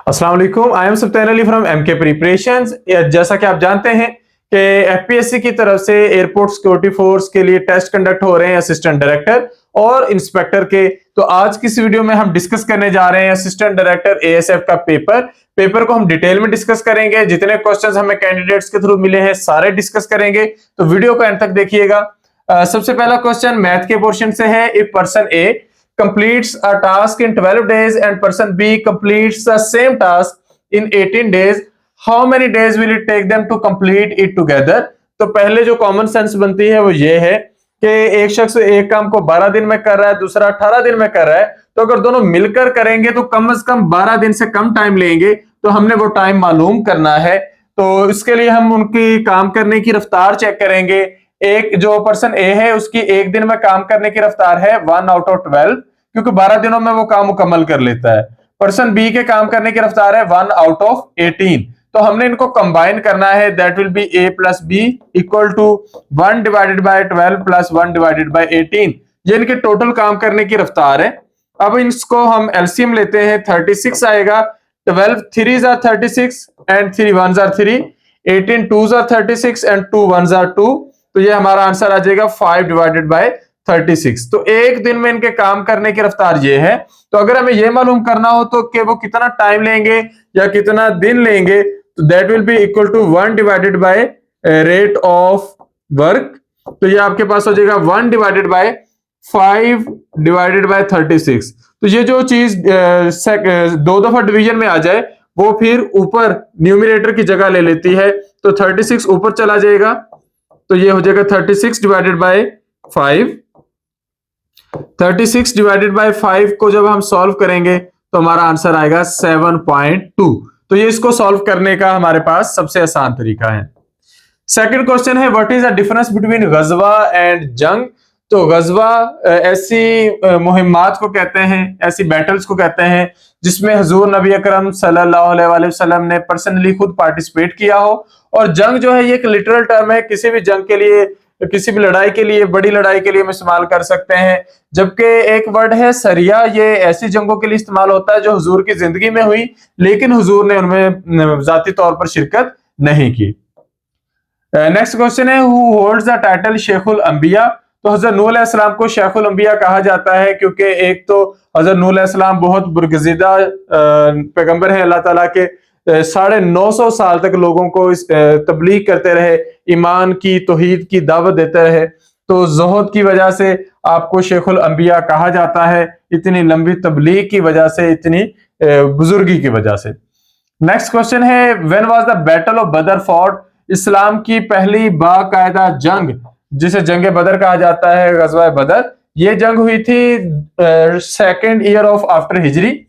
अस्सलाम वालेकुम, I am Sultan Ali from MK preparations. जैसा कि आप जानते हैं कि एफपीएससी की तरफ से एयरपोर्ट सिक्योरिटी फोर्स के लिए टेस्ट कंडक्ट हो रहे हैं असिस्टेंट डायरेक्टर और इंस्पेक्टर के। तो आज की इस वीडियो में हम डिस्कस करने जा रहे हैं असिस्टेंट डायरेक्टर एएसएफ का पेपर को हम डिटेल में डिस्कस करेंगे। जितने क्वेश्चंस हमें कैंडिडेट्स के थ्रू मिले हैं सारे डिस्कस करेंगे, तो वीडियो को एंड तक देखिएगा। सबसे पहला क्वेश्चन मैथ के पोर्शन से है। If person A completes a task in 12 days and person B completes the same task in 18 days, how many days will it take them to complete it together? तो पहले जो common sense बनती है वो ये है कि एक शख्स एक काम को 12 दिन में कर रहा है, दूसरा 18 दिन में कर रहा है, तो अगर दोनों मिलकर करेंगे तो कम से कम 12 दिन से कम टाइम लेंगे। तो हमने वो टाइम मालूम करना है। तो इसके लिए हम उनकी काम करने की रफ्तार चेक करेंगे। एक जो पर्सन ए है उसकी एक दिन में काम करने की रफ्तार है 1 आउट ऑफ 12, क्योंकि 12 दिनों में वो काम मुकम्मल कर लेता है। पर्सन बी के काम करने की रफ्तार है 1 आउट ऑफ 18। तो हमने इनको कंबाइन करना है। That will be A plus B equal to 1 divided by 12 plus 1 divided by 18। ये इनके टोटल काम करने की रफ्तार है। अब इसको हम एलसीएम लेते हैं, 36 आएगा। 12 3s are 36 and 3 1s are 3, 18 2s are 36 and 2 1s are 2। तो ये हमारा आंसर आ जाएगा 5 डिवाइडेड बाय 36। तो एक दिन में इनके काम करने की रफ्तार ये है। तो अगर हमें ये मालूम करना हो तो कि वो कितना टाइम लेंगे या कितना दिन लेंगे, तो that will be equal to 1 divided by rate of work. तो ये आपके पास हो जाएगा 1 डिवाइडेड बाय 5 डिवाइडेड बाय 36। तो ये जो चीज दो दफा डिवीजन में आ जाए वो फिर ऊपर न्यूमरेटर की जगह ले लेती है। तो 36 ऊपर चला जाएगा, तो ये हो जाएगा 36 डिवाइडेड बाय 5। 36 डिवाइडेड बाय 5 को जब हम सॉल्व करेंगे तो हमारा आंसर आएगा 7.2। तो ये इसको सॉल्व करने का हमारे पास सबसे आसान तरीका है। सेकंड क्वेश्चन है what is the difference between गजवा एंड जंग। तो गजवा ऐसी मुहिम्मात को कहते हैं, ऐसी बैटल्स को कहते हैं जिसमें हुजूर नबी अकरम सल्लल्लाहु अलैहि वसल्लम ने पर्सनली खुद पार्टिसिपेट किया हो। और जंग जो है ये एक लिटरल टर्म है, किसी भी जंग के लिए, किसी भी लड़ाई के लिए, बड़ी लड़ाई के लिए हम इस्तेमाल कर सकते हैं। जबकि एक वर्ड है सरिया, ये ऐसी जंगों के लिए इस्तेमाल होता है जो हुजूर की जिंदगी में हुई लेकिन हुजूर ने उनमें जाती तौर पर शिरकत नहीं की। नेक्स्ट क्वेश्चन है हु होल्ड्स द टाइटल शेखुल अंबिया। तो हजरत नूह अलैहिस्सलाम को शेखुल अंबिया कहा जाता है क्योंकि एक तो हजरत नूह अलैहिस्सलाम बहुत बुरगजीदा पैगंबर है अल्लाह ताला के। 950 साल तक लोगों को तबलीग करते रहे, ईमान की, तौहीद की दावत देते रहे। तो ज़ुहद की वजह से आपको शेखुल अंबिया कहा जाता है, इतनी लंबी तबलीग की वजह से, इतनी बुजुर्गी की वजह से। नेक्स्ट क्वेश्चन है when was the battle of बदर फॉट। इस्लाम की पहली बाकायदा जंग, जिसे जंग बदर कहा जाता है, गज़वा बदर, ये जंग हुई थी सेकेंड ईयर ऑफ आफ्टर हिजरी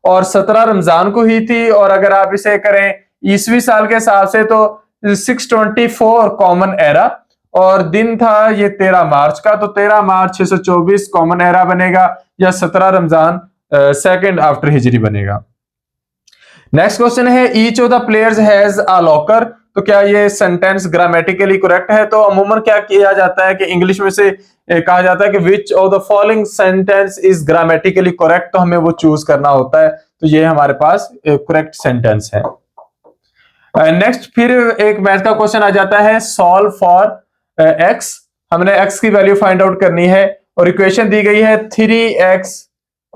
और 17 रमजान को हुई थी। और अगर आप इसे करें ईसवी साल के हिसाब से तो 624 कॉमन एरा, और दिन था ये 13 मार्च का। तो 13 मार्च 624 कॉमन एरा बनेगा या 17 रमजान सेकेंड आफ्टर हिजरी बनेगा। नेक्स्ट क्वेश्चन है each of the players has a locker. तो क्या ये सेंटेंस ग्रामेटिकली करेक्ट है? तो अमूमन क्या किया जाता है कि इंग्लिश में से कहा जाता है कि which of the following sentence is grammatically correct, तो हमें वो चूज करना होता है। तो ये हमारे पास करेक्ट सेंटेंस है। नेक्स्ट फिर एक मैथ का क्वेश्चन आ जाता है सॉल्व फॉर एक्स। हमने एक्स की वैल्यू फाइंड आउट करनी है और इक्वेशन दी गई है 3x -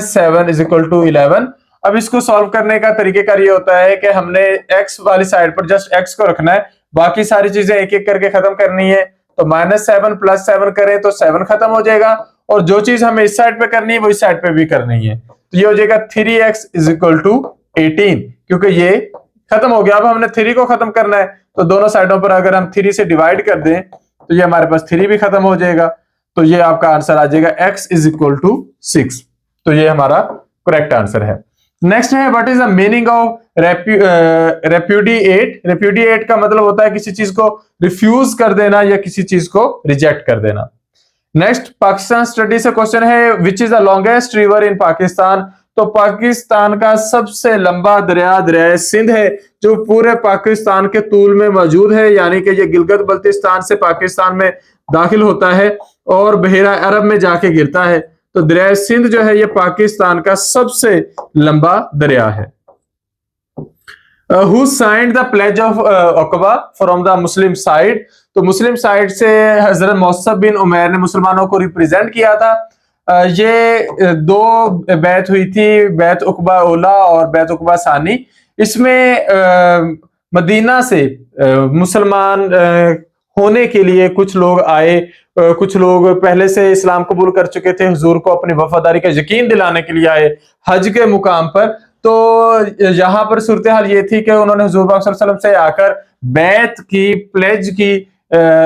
7 = 11। अब इसको सॉल्व करने का तरीकेकार ये होता है कि हमने x वाली साइड पर जस्ट x को रखना है, बाकी सारी चीजें एक एक करके खत्म करनी है। तो -7 + 7 करें तो 7 खत्म हो जाएगा, और जो चीज हमें इस साइड पे करनी है वो इस साइड पे भी करनी है। तो ये हो जाएगा 3x = 18, क्योंकि ये खत्म हो गया। अब हमने 3 को खत्म करना है, तो दोनों साइडों पर अगर हम 3 से डिवाइड कर दें तो ये हमारे पास 3 भी खत्म हो जाएगा। तो ये आपका आंसर आ जाएगा x = 6। तो ये हमारा करेक्ट आंसर है। नेक्स्ट है what is the meaning of repudiate. Repudiate का मतलब होता है किसी चीज को रिफ्यूज कर देना या किसी चीज को रिजेक्ट कर देना। नेक्स्ट पाकिस्तान स्टडी से क्वेश्चन है which is the longest river in Pakistan. तो पाकिस्तान का सबसे लंबा दरिया दरिया सिंध है, जो पूरे पाकिस्तान के तूल में मौजूद है, यानी कि ये गिलगित बल्तिस्तान से पाकिस्तान में दाखिल होता है और बहेरा अरब में जाके गिरता है। तो दरिया सिंध जो है ये पाकिस्तान का सबसे लंबा दरिया है। Who signed the pledge of Aqaba from the Muslim side. तो मुस्लिम साइड से हजरत मौसब बिन उमैर ने मुसलमानों को रिप्रेजेंट किया था। ये दो बैत हुई थी, बैत उकबा ओला और बैत उकबा सानी। इसमें मदीना से मुसलमान होने के लिए कुछ लोग आए, कुछ लोग पहले से इस्लाम कबूल कर चुके थे, हुजूर को अपनी वफादारी का यकीन दिलाने के लिए आए हज के मुकाम पर। तो यहाँ पर सूरत हाल ये थी कि उन्होंने हुजूर पाक सल्लल्लाहु अलैहि वसल्लम से आकर बैत की, प्लेज की,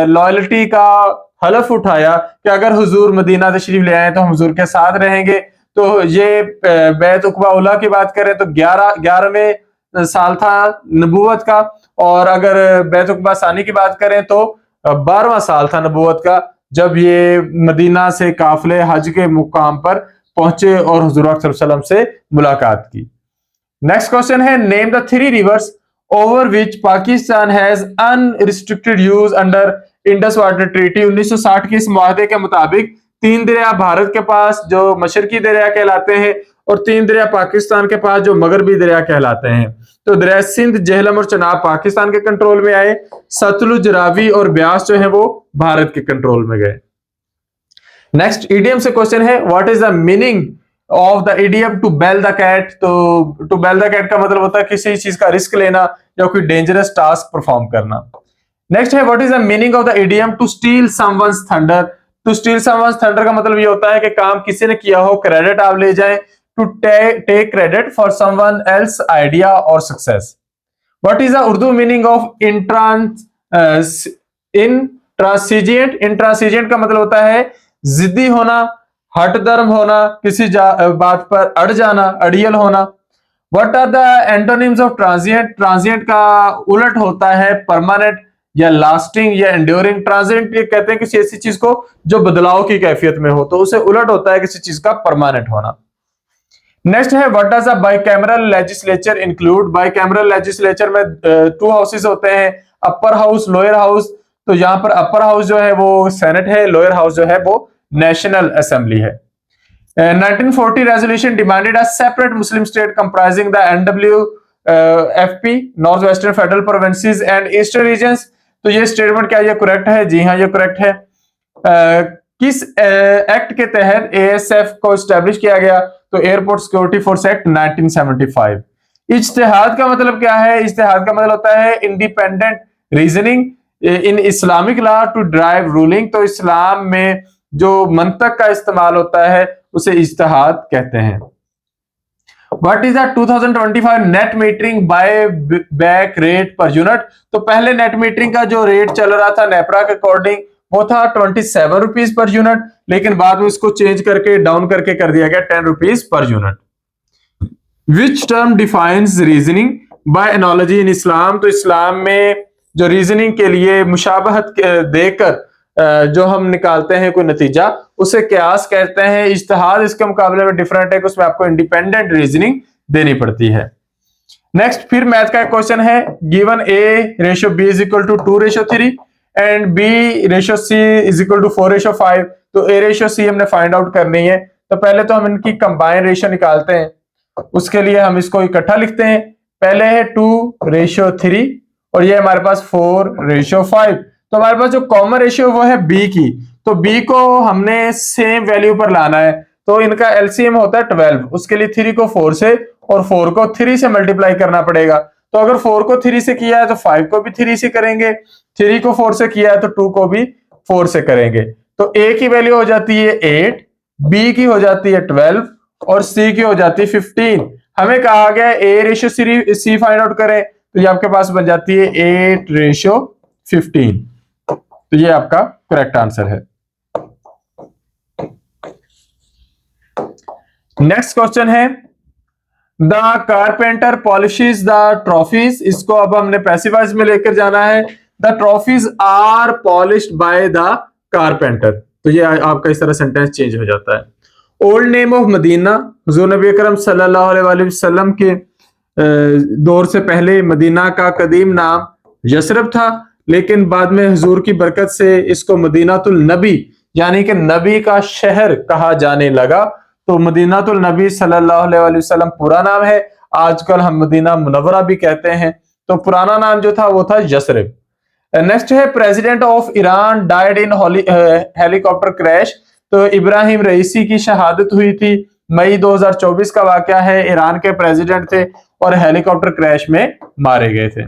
लॉयल्टी का हलफ उठाया कि अगर हुजूर मदीना तशरीफ ले आए तो हम हुजूर के साथ रहेंगे। तो ये बैत उकबा उला की बात करें तो 11वें साल था नबूवत का, और अगर बैत उकबा सानी की बात करें तो 12वां साल था नबूवत का, जब ये मदीना से काफिले हज के मुकाम पर पहुंचे और हुजूर सल्लल्लाहु अलैहि वसल्लम से मुलाकात की। नेक्स्ट क्वेश्चन है, name the 3 reverse over which Pakistan has unrestricted use under Indus water treaty. 1960 के इस मुआहदे के मुताबिक 3 दरिया भारत के पास जो मशरकी दरिया कहलाते हैं और 3 दरिया पाकिस्तान के पास जो मगरबी दरिया कहलाते हैं। तो दरिया सिंध, जेहलम और चनाब पाकिस्तान के कंट्रोल में आए, सतलुज, रावी और ब्यास जो है वो भारत के कंट्रोल में गए। नेक्स्ट ईडीएम से क्वेश्चन है, what is the meaning of the idiom to bell the cat. तो टू बेल द कैट का मतलब होता है किसी चीज का रिस्क लेना या कोई डेंजरस टास्क परफॉर्म करना। नेक्स्ट है, what is the meaning of the idiom to steal someone's thunder. To steal someone's thunder का मतलब ये होता है कि काम किसी ने किया हो, क्रेडिट आप ले जाएं। To take credit for someone else idea और success. What is the Urdu meaning of intransigent. Intransigent का मतलब होता है जिद्दी होना, हट धर्म होना, किसी बात पर अड़ जाना, अड़ियल होना। What are the antonyms of transient. Transient का उलट होता है परमानेंट या लास्टिंग या एंड्योरिंग। ट्रांजिएंट ये कहते हैं किसी ऐसी चीज को जो बदलाव की कैफियत में हो, तो उसे उलट होता है किसी चीज का परमानेंट होना। नेक्स्ट है, what does a bicameral legislature include. Bicameral legislature में 2 हाउसेस होते हैं, अपर हाउस, लोअर हाउस। तो यहाँ पर अपर हाउस जो है वो सेनेट है, लोअर हाउस जो है वो नेशनल असेंबली है। 1940 resolution demanded a separate Muslim state comprising the NWFP, north western federal provinces and eastern regions. तो ये स्टेटमेंट क्या ये करेक्ट है? जी हाँ, ये करेक्ट है। किस एक्ट के तहत ASF को स्टैब्लिश किया गया? तो एयरपोर्ट सिक्योरिटी फोर्स एक्ट 1975। इज्तिहाद का मतलब क्या है? इज्तिहाद का मतलब होता है independent reasoning in Islamic law to drive ruling. तो इस्लाम में जो मंतक का इस्तेमाल होता है उसे इज्तिहाद कहते हैं। What is the 2025 net metering buy back rate per unit. तो पहले नेट मीटरिंग का जो रेट चल रहा था नेपरा के अकॉर्डिंग वो था 27 रुपीज पर यूनिट, लेकिन बाद में इसको चेंज करके डाउन करके कर दिया गया 10 rupees per unit. Which term defines reasoning by analogy in Islam. तो इस्लाम में जो रीजनिंग के लिए मुशाबहत देकर जो हम निकालते हैं कोई नतीजा, उसे क्यास कहते हैं। इज्तिहाद इसके मुकाबले में डिफरेंट है कि उसमें आपको इंडिपेंडेंट रीजनिंग देनी पड़ती है। नेक्स्ट फिर मैथ का क्वेश्चन है, given A/B is equal to 2/3 and B/C is equal to 4/5। तो A/C हमने फाइंड आउट करनी है, तो पहले तो हम इनकी कंबाइन रेशियो निकालते हैं। उसके लिए हम इसको इकट्ठा लिखते हैं। पहले है 2/3 और ये हमारे पास 4/5। तो हमारे पास जो कॉमन रेशियो वो है B की, तो B को हमने सेम वैल्यू पर लाना है। तो इनका LCM होता है 12। उसके लिए 3 को 4 से और 4 को 3 से मल्टीप्लाई करना पड़ेगा। तो अगर 4 को 3 से किया है तो 5 को भी 3 से करेंगे, 3 को 4 से किया है तो 2 को भी 4 से करेंगे। तो A की वैल्यू हो जाती है 8, B की हो जाती है 12 और C की हो जाती है 15। हमें कहा गया A/C फाइंड आउट करें, तो ये आपके पास बन जाती है 8/15। तो ये आपका करेक्ट आंसर है। नेक्स्ट क्वेश्चन है, the carpenter polishes the trophies. इसको अब हमने पैसिव वॉइस में लेकर जाना है। The trophies are polished by the carpenter. तो ये आपका इस तरह सेंटेंस चेंज हो जाता है। Old name of Medina. हुजूर नबी अकरम सल्लल्लाहु अलैहि वसल्लम के दौर से पहले मदीना का कदीम नाम यसरब था, लेकिन बाद में हुजूर की बरकत से इसको मदीनातुल नबी यानी कि नबी का शहर कहा जाने लगा। तो मदीनातुल नबी सल्लल्लाहु अलैहि वसल्लम पूरा नाम है। आजकल हम मदीना मुनव्वरा भी कहते हैं। तो पुराना नाम जो था वो था यसरिब। नेक्स्ट है president of Iran died in helicopter crash. तो इब्राहिम रईसी की शहादत हुई थी। मई 2024 का वाकया है। ईरान के प्रेसिडेंट थे और हेलीकॉप्टर क्रैश में मारे गए थे।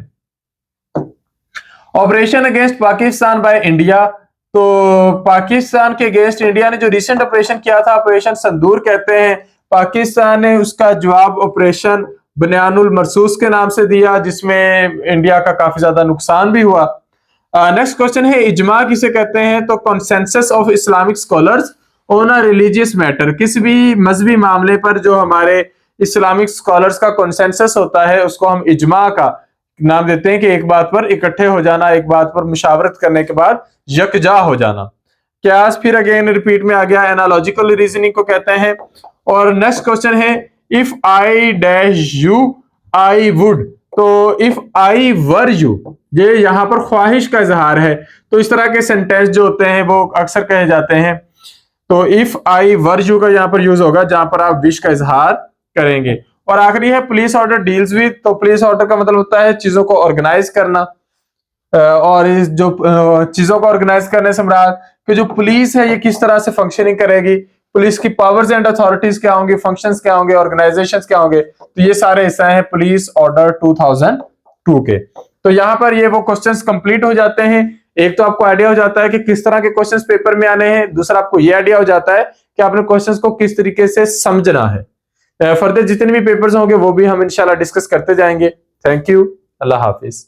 Operation against Pakistan by India. तो पाकिस्तान के अगेंस्ट इंडिया ने जो रिसेंट ऑपरेशन किया था, ऑपरेशन संदूर कहते हैं। पाकिस्तान ने उसका जवाब ऑपरेशन बनियानुल मरसूस के नाम से दिया, जिसमें इंडिया का काफी ज्यादा नुकसान भी हुआ। नेक्स्ट क्वेश्चन है इजमा किसे कहते हैं। तो consensus of Islamic scholars on a religious matter. किसी भी मजहबी मामले पर जो हमारे इस्लामिक स्कॉलर्स का कॉन्सेंसस होता है उसको हम इजमा का नाम देते हैं, कि एक बात पर इकट्ठे हो जाना, एक बात पर मुशावरत करने के बाद यकजा हो जाना। क्यास फिर अगेन रिपीट में आ गया, एनालॉजिकल रीजनिंग को कहते हैं। और नेक्स्ट क्वेश्चन है if I dash you I would. तो इफ आई वर यू, ये यहाँ पर ख्वाहिश का इजहार है। तो इस तरह के सेंटेंस जो होते हैं वो अक्सर कहे जाते हैं। तो इफ आई वर यू का यहाँ पर यूज होगा जहां पर आप विश का इजहार करेंगे। और आखिरी है पुलिस ऑर्डर डील्स विद। तो पुलिस ऑर्डर का मतलब होता है चीजों को ऑर्गेनाइज करना। और इस जो चीजों को ऑर्गेनाइज करने से मुराद कि जो पुलिस है ये किस तरह से फंक्शनिंग करेगी, पुलिस की पावर्स एंड अथॉरिटीज क्या होंगी, फंक्शंस क्या होंगे, ऑर्गेनाइजेशंस क्या होंगे। तो ये सारे हिस्से हैं पुलिस ऑर्डर 2002 के। तो यहाँ पर ये वो क्वेश्चंस कंप्लीट हो जाते हैं। एक तो आपको आइडिया हो जाता है कि किस तरह के क्वेश्चंस पेपर में आने हैं, दूसरा आपको ये आइडिया हो जाता है कि आपने क्वेश्चंस को किस तरीके से समझना है। फर्दर जितने भी पेपर्स होंगे वो भी हम इंशाल्लाह डिस्कस करते जाएंगे। Thank you, Allah Hafiz.